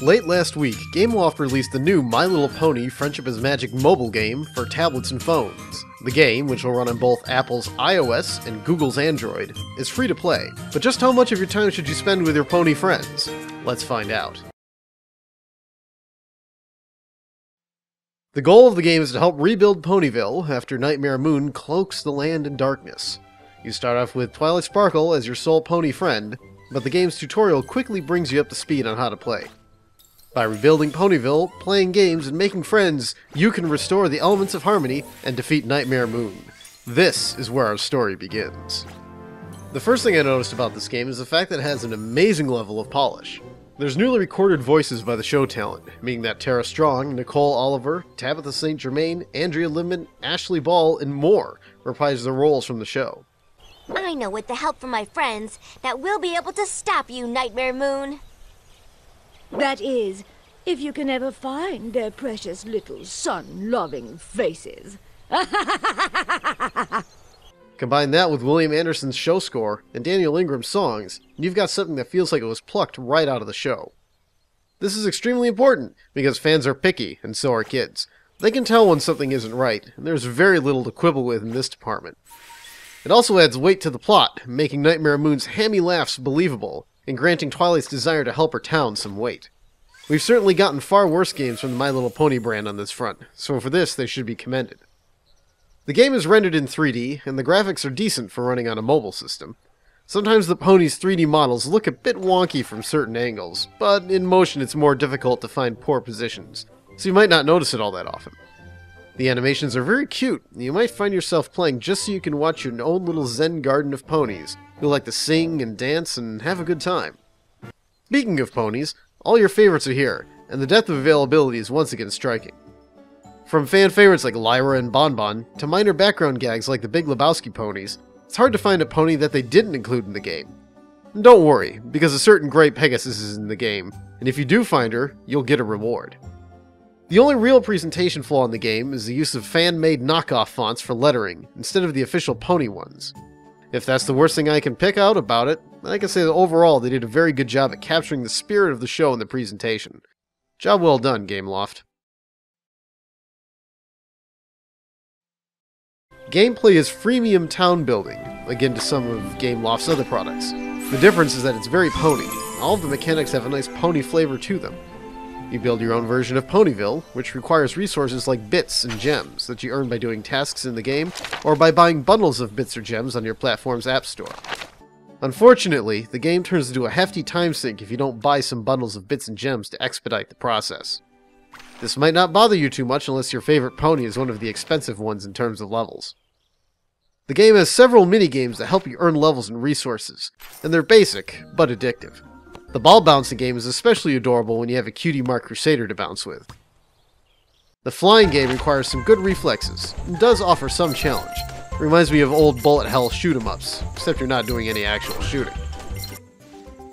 Late last week, Gameloft released the new My Little Pony Friendship is Magic mobile game for tablets and phones. The game, which will run on both Apple's iOS and Google's Android, is free to play. But just how much of your time should you spend with your pony friends? Let's find out. The goal of the game is to help rebuild Ponyville after Nightmare Moon cloaks the land in darkness. You start off with Twilight Sparkle as your sole pony friend, but the game's tutorial quickly brings you up to speed on how to play. By rebuilding Ponyville, playing games, and making friends, you can restore the elements of harmony and defeat Nightmare Moon. This is where our story begins. The first thing I noticed about this game is the fact that it has an amazing level of polish. There's newly recorded voices by the show talent, meaning that Tara Strong, Nicole Oliver, Tabitha St. Germain, Andrea Limon, Ashley Ball, and more reprise their roles from the show. I know with the help from my friends that we'll be able to stop you, Nightmare Moon. That is, if you can ever find their precious little sun-loving faces. Combine that with William Anderson's show score and Daniel Ingram's songs, and you've got something that feels like it was plucked right out of the show. This is extremely important, because fans are picky, and so are kids. They can tell when something isn't right, and there's very little to quibble with in this department. It also adds weight to the plot, making Nightmare Moon's hammy laughs believable, and granting Twilight's desire to help her town some weight. We've certainly gotten far worse games from the My Little Pony brand on this front, so for this they should be commended. The game is rendered in 3D, and the graphics are decent for running on a mobile system. Sometimes the pony's 3D models look a bit wonky from certain angles, but in motion it's more difficult to find poor positions, so you might not notice it all that often. The animations are very cute, and you might find yourself playing just so you can watch your own little zen garden of ponies, who like to sing and dance and have a good time. Speaking of ponies, all your favorites are here, and the depth of availability is once again striking. From fan favorites like Lyra and Bonbon, to minor background gags like the Big Lebowski ponies, it's hard to find a pony that they didn't include in the game. And don't worry, because a certain Grey Pegasus is in the game, and if you do find her, you'll get a reward. The only real presentation flaw in the game is the use of fan-made knockoff fonts for lettering, instead of the official pony ones. If that's the worst thing I can pick out about it, I can say that overall they did a very good job at capturing the spirit of the show in the presentation. Job well done, Gameloft. Gameplay is freemium town building, akin to some of Gameloft's other products. The difference is that it's very pony. All of the mechanics have a nice pony flavor to them. You build your own version of Ponyville, which requires resources like bits and gems that you earn by doing tasks in the game, or by buying bundles of bits or gems on your platform's app store. Unfortunately, the game turns into a hefty time sink if you don't buy some bundles of bits and gems to expedite the process. This might not bother you too much unless your favorite pony is one of the expensive ones in terms of levels. The game has several mini-games that help you earn levels and resources, and they're basic, but addictive. The ball bouncing game is especially adorable when you have a cutie mark crusader to bounce with. The flying game requires some good reflexes, and does offer some challenge. It reminds me of old bullet hell shoot-em-ups, except you're not doing any actual shooting.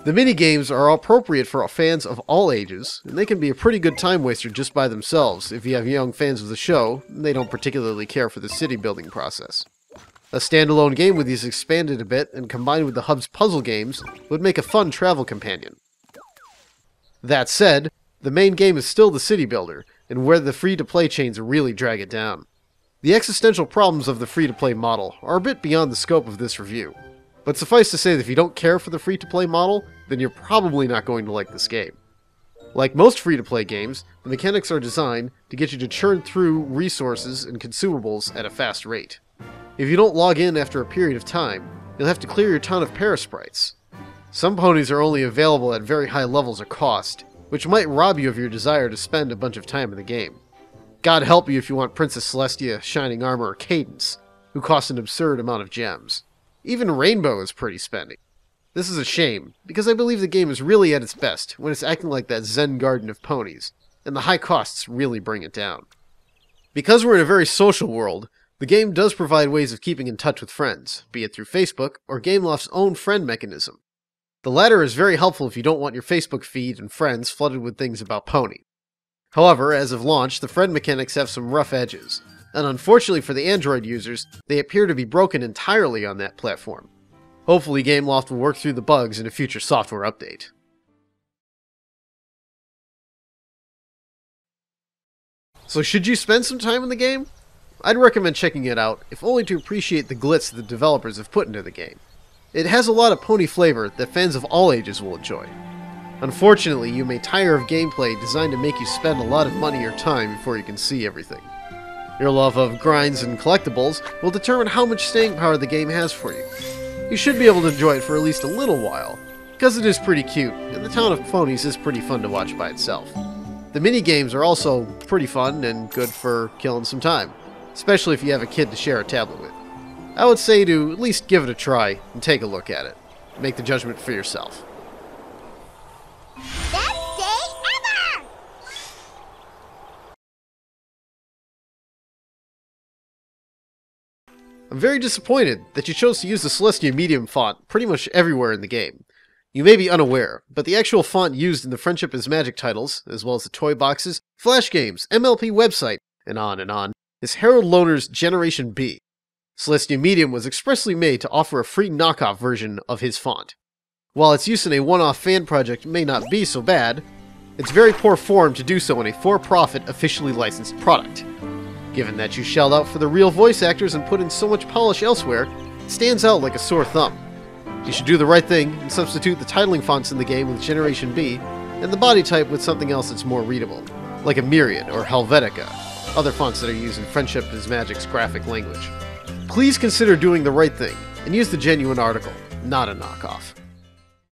The mini-games are appropriate for fans of all ages, and they can be a pretty good time waster just by themselves if you have young fans of the show, and they don't particularly care for the city building process. A standalone game with these expanded a bit and combined with the hub's puzzle games would make a fun travel companion. That said, the main game is still the city builder, and where the free-to-play chains really drag it down. The existential problems of the free-to-play model are a bit beyond the scope of this review, but suffice to say that if you don't care for the free-to-play model, then you're probably not going to like this game. Like most free-to-play games, the mechanics are designed to get you to churn through resources and consumables at a fast rate. If you don't log in after a period of time, you'll have to clear your town of parasprites. Some ponies are only available at very high levels of cost, which might rob you of your desire to spend a bunch of time in the game. God help you if you want Princess Celestia, Shining Armor, or Cadence, who cost an absurd amount of gems. Even Rainbow is pretty spendy. This is a shame, because I believe the game is really at its best when it's acting like that zen garden of ponies, and the high costs really bring it down. Because we're in a very social world, the game does provide ways of keeping in touch with friends, be it through Facebook or Gameloft's own friend mechanism. The latter is very helpful if you don't want your Facebook feed and friends flooded with things about Pony. However, as of launch, the friend mechanics have some rough edges, and unfortunately for the Android users, they appear to be broken entirely on that platform. Hopefully Gameloft will work through the bugs in a future software update. So should you spend some time in the game? I'd recommend checking it out, if only to appreciate the glitz the developers have put into the game. It has a lot of pony flavor that fans of all ages will enjoy. Unfortunately, you may tire of gameplay designed to make you spend a lot of money or time before you can see everything. Your love of grinds and collectibles will determine how much staying power the game has for you. You should be able to enjoy it for at least a little while, because it is pretty cute, and the town of ponies is pretty fun to watch by itself. The mini-games are also pretty fun and good for killing some time, especially if you have a kid to share a tablet with. I would say to at least give it a try and take a look at it. Make the judgment for yourself. Best day ever! I'm very disappointed that you chose to use the Celestia Medium font pretty much everywhere in the game. You may be unaware, but the actual font used in the Friendship is Magic titles, as well as the toy boxes, Flash games, MLP website, and on, is Harold Lohner's Generation B. Celestia Medium was expressly made to offer a free knockoff version of his font. While its use in a one-off fan project may not be so bad, it's very poor form to do so in a for-profit, officially licensed product. Given that you shelled out for the real voice actors and put in so much polish elsewhere, it stands out like a sore thumb. You should do the right thing and substitute the titling fonts in the game with Generation B, and the body type with something else that's more readable, like a Myriad or Helvetica, other fonts that are used in Friendship is Magic's graphic language. Please consider doing the right thing, and use the genuine article, not a knockoff.